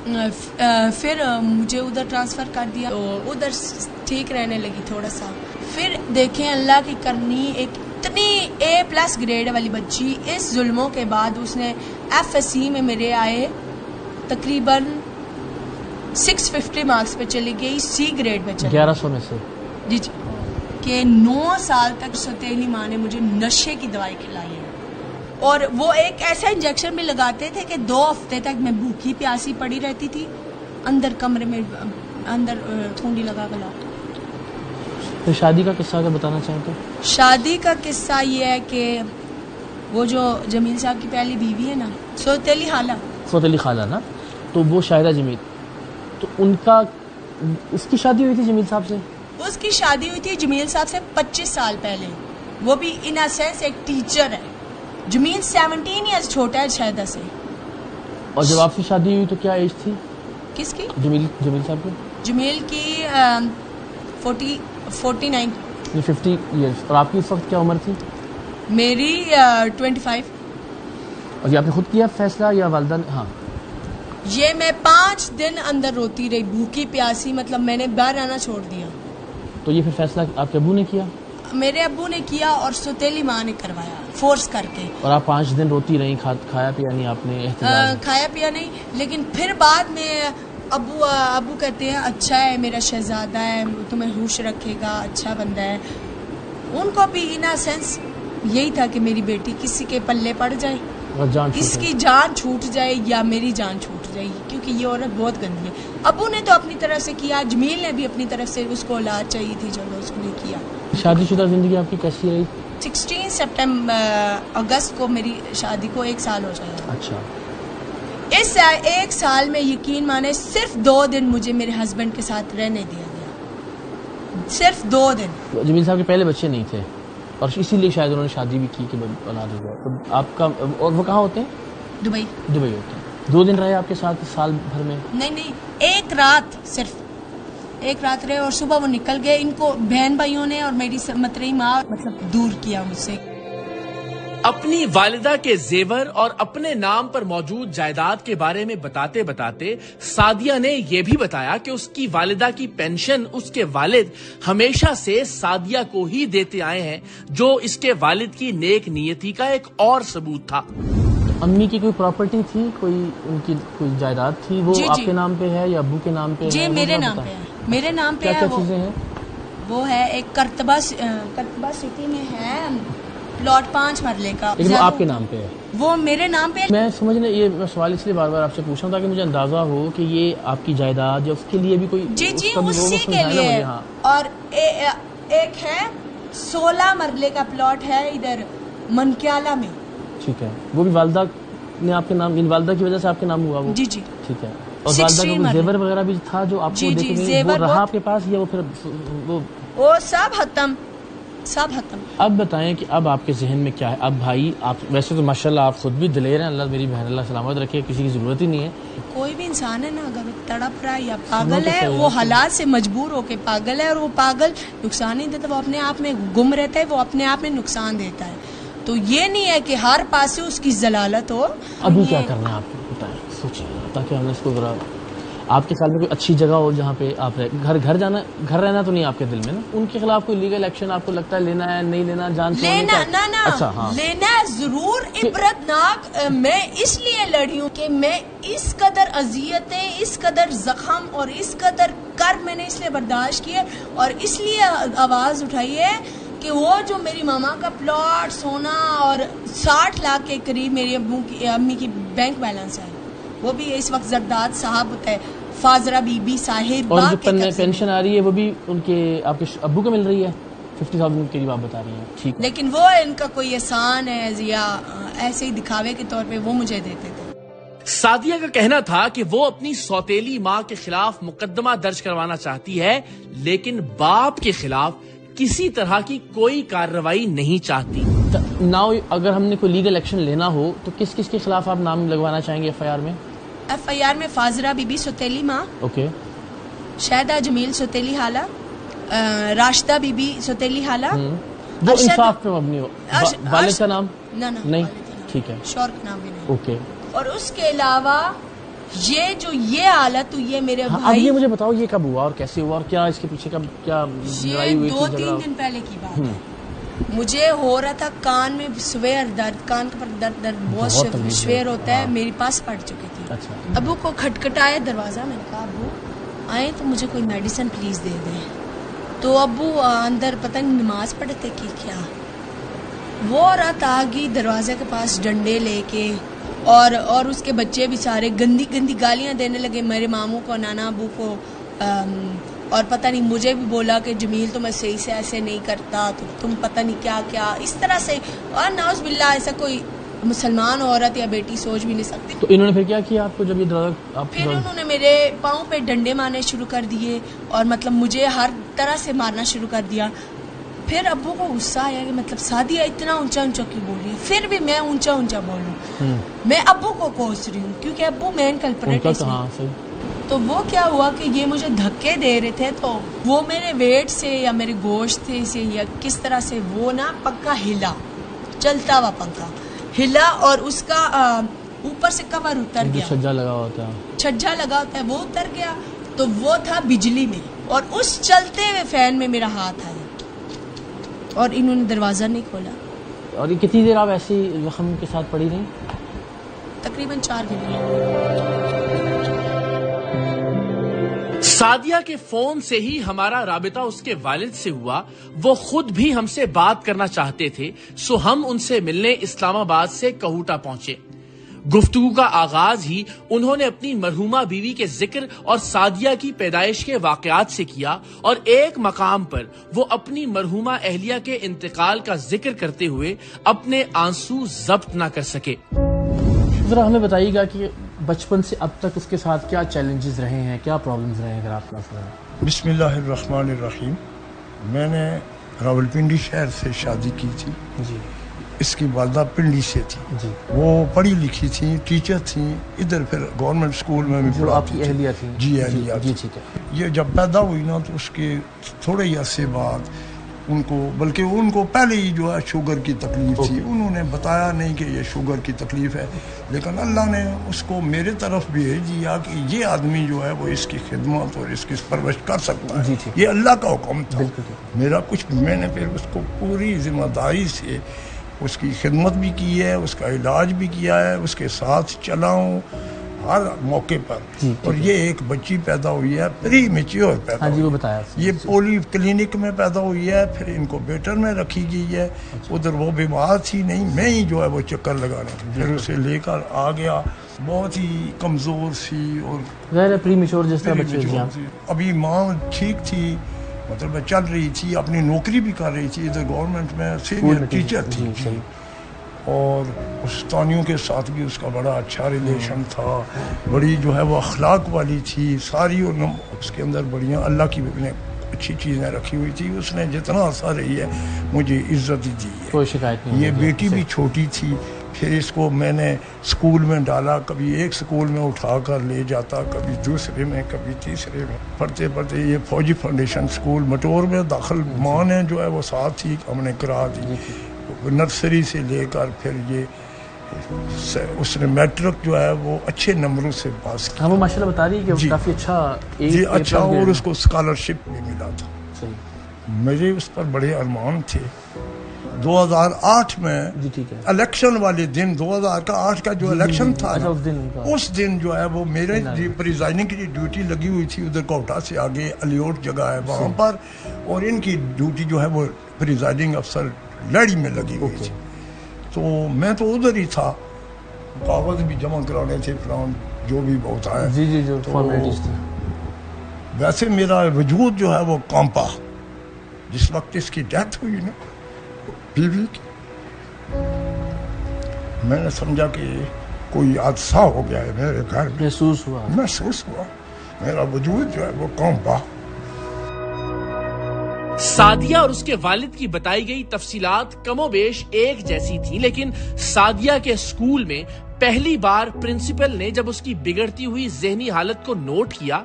پھر مجھے ادھر ٹرانسفر کر دیا تو ادھر ٹھیک رہنے لگی تھوڑا سا. پھر دیکھیں اللہ کی کرنی, ایک اتنی A+ گریڈ والی بچی اس ظلموں کے بعد اس نے FSC میں میرے آئے تقریباً 650 مارکس پہ چلی گئی, C گریڈ پہ چلی 1100 میں سے. جی جی, کہ 9 سال تک سوتیلی ماں نے مجھے نشے کی دوائی کھلائی ہے, اور وہ ایک ایسا انجیکشن بھی لگاتے تھے کہ 2 ہفتے تک میں بھوکی پیاسی پڑی رہتی تھی اندر کمرے میں, اندر ٹھونڈی لگا کے لاؤ. پھر شادی کا قصہ اگر بتانا چاہیں تو؟ شادی کا قصہ یہ ہے کہ وہ جو جمیل صاحب کی پہلی بیوی ہے نا, سوتیلی خالہ نا, تو وہ شاہدہ جمیل, تو ان کا اس کی شادی ہوئی تھی جمیل صاحب سے؟ اس کی شادی ہوئی تھی جمیل صاحب سے 25 سال پہلے. وہ بھی ان اے سینس ایک ٹیچر ہے. جمیل 17 ایئرز چھوٹا ہے شاہدہ سے. اور جب آپ کی شادی ہوئی تو کیا ایج تھی کس کی؟ جمیل صاحب کی. جمیل کی 49. 50 ایئرز. اور آپ کی اس وقت کیا عمر تھی؟ میری 25. اور یہ آپ نے خود کیا فیصلہ یا والدہ نے؟ ہاں. یہ میں 5 دن اندر روتی رہی بھوکی پیاسی, مطلب میں نے باہر آنا چھوڑ دیا. تو یہ پھر فیصلہ آپ کے ابو نے کیا؟ میرے ابو نے کیا اور سوتیلی ماں نے کروایا فورس کر کے. اور آپ 5 دن روتی رہی, کھایا پیا نہیں آپ نے؟ کھایا پیا نہیں, لیکن پھر بعد میں ابو کہتے ہیں اچھا ہے میرا شہزادہ ہے, تمہیں ہوش رکھے گا, اچھا بندہ ہے. ان کو بھی ان اے سینس یہی تھا کہ میری بیٹی کسی کے پلے پڑ جائے, اس کی جان چھوٹ جائے یا میری جان چھوٹ جائے, کیونکہ یہ عورت بہت گندی ہے. ابو نے تو اپنی طرف سے کیا, جمیل نے بھی اپنی طرف سے, اس کو اولاد چاہیے تھی, چلو اس نے کیا. شادی شدہ زندگی آپ کی کیسی رہی؟ 16 اگست کو میری شادی کو 1 سال ہو جائے. اچھا. اس 1 سال میں یقین مانے صرف 2 دن مجھے میرے ہسبینڈ کے ساتھ رہنے دیا گیا, صرف 2 دن. جمیل صاحب کے پہلے بچے نہیں تھے اور اسی لیے شاید انہوں نے شادی بھی کی کہ اولاد ہو جائے. تو آپ کا, اور وہ کہاں ہوتے ہیں؟ دبئی ہوتے ہیں. 2 دن رہے آپ کے ساتھ سال بھر میں؟ نہیں, 1 رات, صرف 1 رات رہے, اور صبح وہ نکل گئے. ان کو بہن بھائیوں نے اور میری مترئی ماں مطلب دور کیا مجھ سے. اپنی والدہ کے زیور اور اپنے نام پر موجود جائیداد کے بارے میں بتاتے بتاتے سعدیہ نے یہ بھی بتایا کہ اس کی والدہ کی پینشن اس کے والد ہمیشہ سے سعدیہ کو ہی دیتے آئے ہیں, جو اس کے والد کی نیک نیتی کا ایک اور ثبوت تھا. امی کی کوئی پراپرٹی تھی, کوئی ان کی کوئی جائیداد تھی, وہ آپ کے نام پہ ہے یا ابو کے نام پہ؟ جی میرے نام پہ ہے. میرے نام پہ کیا چیزیں ہیں؟ وہ ہے ایک کرتبہ سٹی میں ہے پلاٹ 5 مرلے کا. لیکن وہ آپ کے نام پہ ہے؟ وہ میرے نام پہ. میں سمجھنا یہ سوال اس لیے بار بار آپ سے پوچھ رہا ہوں تاکہ مجھے اندازہ ہو کہ یہ آپ کی جائیداد یا اس کے لیے بھی کوئی. جی اسی کے لیے. اور ایک ہے 16 مرلے کا پلاٹ ہے ادھر منکیالہ میں. ٹھیک ہے. وہ بھی والدہ نے آپ کے نام, والدہ کی وجہ سے آپ کے نام ہوا وہ؟ جی. ٹھیک ہے. اور والدہ کا زیور وغیرہ بھی تھا جو آپ کو دیکھیں وہ رہا آپ کے پاس یا وہ پھر وہ سب ختم؟ اب بتائیں کہ اب آپ کے ذہن میں کیا ہے؟ اب بھائی آپ ویسے تو ماشاءاللہ آپ خود بھی دلیر ہیں, اللہ میری بہن اللہ سلامت رکھے, کسی کی ضرورت ہی نہیں ہے. کوئی بھی انسان ہے نا, اگر وہ تڑپ رہا ہے یا پاگل ہے, وہ حالات سے مجبور ہو کے پاگل ہے, اور وہ پاگل نقصان نہیں دیتا, وہ اپنے آپ میں گم رہتا ہے, وہ اپنے آپ میں نقصان دیتا ہے. تو یہ نہیں ہے کہ ہر پاس سے اس کی ضلالت ہو. ابھی کیا کرنا ہے آپ کو بتائیں, سوچیں تاکہ ہم نے اس کو ذرا آپ کے خیال میں کوئی اچھی جگہ ہو جہاں پہ آپ گھر رہنا تو نہیں آپ کے دل میں نا, ان کے خلاف کوئی لیگل ایکشن آپ کو لگتا ہے لینا ہے نہیں لینا, جان سے اچھا ہاں لینا ہے ضرور. عبرتناک میں اس لیے لڑی ہوں کہ میں اس قدر اذیتیں, اس قدر زخم اور اس قدر کر میں نے اس لیے برداشت کیے, اور اس لیے آواز اٹھائی ہے کہ وہ جو میری ماما کا پلاٹ سونا اور 60 لاکھ کے قریب میری امی کی بینک بیلنس ہے, وہ بھی اس وقت زرداد صاحب ہوتا ہے, فاضرہ بی بی صاحب. اور جو پینشن آ رہی ہے وہ بھی ان کے آپ کے ابو کو مل رہی ہے 50,000 کے قریب آپ بتا رہی ہیں. ٹھیک, لیکن وہ ان کا کوئی احسان ہے یا ایسے ہی دکھاوے کے طور پہ وہ مجھے دیتے تھے. سعدیہ کا کہنا تھا کہ وہ اپنی سوتیلی ماں کے خلاف مقدمہ درج کروانا چاہتی ہے, لیکن باپ کے خلاف کسی طرح کی کوئی کارروائی نہیں چاہتی. ناؤ اگر ہم نے کوئی لیگل ایکشن لینا ہو تو کس کے خلاف آپ نام لگوانا چاہیں گے FIR میں؟ FIR میں فاضرہ بی بی سوتیلی ماں, اوکے, شاہدہ جمیل سوتیلی خالہ, راشدہ بی بی سوتیلی خالہ. وہ انصاف پہ مبنی ہو. والد کا نام نہیں, ٹھیک ہے, شور کا نام بھی نہیں. اوکے. اور اس کے علاوہ یہ حالت ہوئی ہے میرے اب بھائی. یہ مجھے بتاؤ یہ کب ہوا اور کیسے ہوا اور کیا اس کے پیچھے کیا لڑائی ہوئی تھی؟ 2-3 دن پہلے کی بات ہے. مجھے ہو رہا تھا کان میں سویر درد، کان پر درد بہت شویر ہوتا ہے، میری پاس پڑ چکی تھی. اچھا. ابو کو کھٹکھٹایا دروازہ، میں نے کہا ابو آئے تو مجھے کوئی میڈیسن پلیز دے دیں. تو ابو اندر پتہ نہیں نماز پڑھتے کی کیا، وہ رات آ گئی دروازے کے پاس ڈنڈے لے کے، اور اس کے بچے بھی سارے گندی گندی گالیاں دینے لگے میرے ماموں کو، نانا ابو کو، اور پتہ نہیں مجھے بھی بولا کہ جمیل تو میں صحیح سے ایسے نہیں کرتا، تو تم پتہ نہیں کیا کیا اس طرح سے. اور نعوذ باللہ ایسا کوئی مسلمان عورت یا بیٹی سوچ بھی نہیں سکتی. تو انہوں نے پھر کیا کیا آپ کو جب یہ دروازہ؟ پھر انہوں نے میرے پاؤں پہ ڈنڈے مارنے شروع کر دیے، اور مطلب مجھے ہر طرح سے مارنا شروع کر دیا. پھر ابو کو غصہ آیا کہ مطلب سعدیہ اتنا اونچا اونچا کیوں بول رہی ہے. پھر بھی میں اونچا اونچا بولوں، میں ابو کو کوس رہی ہوں کیونکہ ابو مین کلپریٹ ہے. تو وہ کیا ہوا کہ یہ مجھے دھکے دے رہے تھے، تو وہ میرے ویٹ سے یا میرے گوشت سے یا کس طرح سے وہ نا پنکھا ہلا، چلتا ہوا پنکھا ہلا، اور اس کا اوپر سے کور اتر گیا، چھجا لگا ہوتا ہے وہ اتر گیا. تو وہ تھا بجلی میں، اور اس چلتے ہوئے فین میں میرا ہاتھ آیا اور انہوں نے دروازہ نہیں کھولا. اور یہ کتنی دیر آپ ایسی زخم کے ساتھ پڑی رہی؟ تقریباً 4 گھنٹے. سعدیہ کے فون سے ہی ہمارا رابطہ اس کے والد سے ہوا. وہ خود بھی ہم سے بات کرنا چاہتے تھے، سو ہم ان سے ملنے اسلام آباد سے کہوٹہ پہنچے. گفتگو کا آغاز ہی انہوں نے اپنی مرحومہ بیوی کے ذکر اور سعدیہ کی پیدائش کے واقعات سے کیا، اور ایک مقام پر وہ اپنی مرحومہ اہلیہ کے انتقال کا ذکر کرتے ہوئے اپنے آنسو ضبط نہ کر سکے. ذرا ہمیں بتائیے گا کہ بچپن سے اب تک اس کے ساتھ کیا چیلنجز رہے ہیں، کیا پرابلمز رہے ہیں، اگر آپ کا. بسم اللہ الرحمن الرحیم. میں نے راولپنڈی شہر سے شادی کی تھی. جی. اس کی والدہ پنڈی سے تھی. جی. وہ پڑھی لکھی تھیں، ٹیچر تھیں، ادھر پھر گورنمنٹ اسکول میں بھی جو آپ کی اہلیہ تھی. جی اہلیہ. جی ٹھیک ہے. یہ جب پیدا ہوئی نا تو اس کے تھوڑے ہی عرصے بعد ان کو، بلکہ ان کو پہلے ہی جو ہے شوگر کی تکلیف تھی. انہوں نے بتایا نہیں کہ یہ شوگر کی تکلیف ہے، لیکن اللہ نے اس کو میرے طرف بھیج دیا کہ یہ آدمی جو ہے وہ اس کی خدمت اور اس کی پرورش کر سکتا ہے. یہ اللہ کا حکم تھا، میرا کچھ. میں نے پھر اس کو پوری ذمہ داری سے اس کی خدمت بھی کی ہے، اس کا علاج بھی کیا ہے، اس کے ساتھ چلا ہوں ہر موقع پر. اور یہ ایک بچی پیدا ہوئی ہے، پری میچیور پیدا ہوئی. وہ بتایا یہ پولی کلینک میں پیدا ہوئی ہے، پھر ان کو بیٹر میں رکھی گئی ہے. ادھر وہ بیمار تھی نہیں، میں ہی جو ہے وہ چکر لگانا. پھر اسے لے کر آ گیا. بہت ہی کمزور سی اور پری میچور جس طرح بچے. ابھی ماں ٹھیک تھی، مطلب چل رہی تھی، اپنی نوکری بھی کر رہی تھی، ادھر گورنمنٹ میں سینئر ٹیچر تھی. اور استانیوں کے ساتھ بھی اس کا بڑا اچھا ریلیشن تھا. بڑی جو ہے وہ اخلاق والی تھی ساری، اور اس کے اندر بڑیاں اللہ کی نے اچھی چیزیں رکھی ہوئی تھی. اس نے جتنا عرصہ رہی ہے مجھے عزت دی ہے، کوئی شکایت نہیں. یہ بیٹی بھی چھوٹی تھی. پھر اس کو میں نے اسکول میں ڈالا، کبھی ایک اسکول میں اٹھا کر لے جاتا، کبھی دوسرے میں، کبھی تیسرے میں. پڑھتے پڑھتے یہ فوجی فاؤنڈیشن اسکول مٹور میں داخل. ماں نے جو ہے وہ ساتھ ہی ہم نے کرا دی، نرسری سے لے کر. پھر یہ اس نے میٹرک جو ہے وہ اچھے نمبروں سے پاس کیا. وہ ماشاءاللہ بتا رہی ہے کہ کافی اچھا. جی اچھا. اور اس کو اسکالرشپ بھی ملا تھا. میرے اس پر بڑے ارمان تھے. 2008 میں الیکشن والے دن، 2008 کا جو الیکشن تھا اس دن جو ہے وہ میرے پریزائڈنگ کی ڈیوٹی لگی ہوئی تھی ادھر کوٹا سے آگے الیوٹ جگہ ہے وہاں پر، اور ان کی ڈیوٹی جو ہے وہ پریزائڈنگ افسر لڑی میں لگی ہوئی تھی. تو میں تو ادھر ہی تھا، کاغذ بھی جمع کرانے تھے، فلان جو بھی بہت آیا. جو فارمیلٹیز تھی. ویسے میرا وجود جو ہے وہ کانپا جس وقت اس کی ڈیتھ ہوئی نا بیوی کی. میں نے سمجھا کہ کوئی حادثہ ہو گیا ہے میرے گھر میں. محسوس ہوا میرا وجود جو ہے وہ کانپا. سعدیہ اور اس کے والد کی بتائی گئی تفصیلات کم و بیش ایک جیسی تھی، لیکن سعدیہ کے اسکول میں پہلی بار پرنسپل نے جب اس کی بگڑتی ہوئی ذہنی حالت کو نوٹ کیا،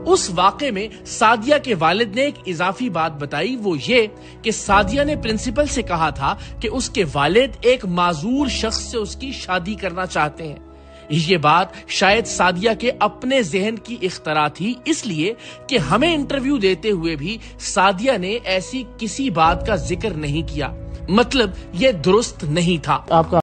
اس واقعے میں سعدیہ کے والد نے ایک اضافی بات بتائی. وہ یہ کہ سعدیہ نے پرنسپل سے کہا تھا کہ اس کے والد ایک معذور شخص سے اس کی شادی کرنا چاہتے ہیں. یہ بات شاید سعدیہ کے اپنے ذہن کی اختراع تھی، اس لیے کہ ہمیں انٹرویو دیتے ہوئے بھی سعدیہ نے ایسی کسی بات کا ذکر نہیں کیا، مطلب یہ درست نہیں تھا۔ آپ کا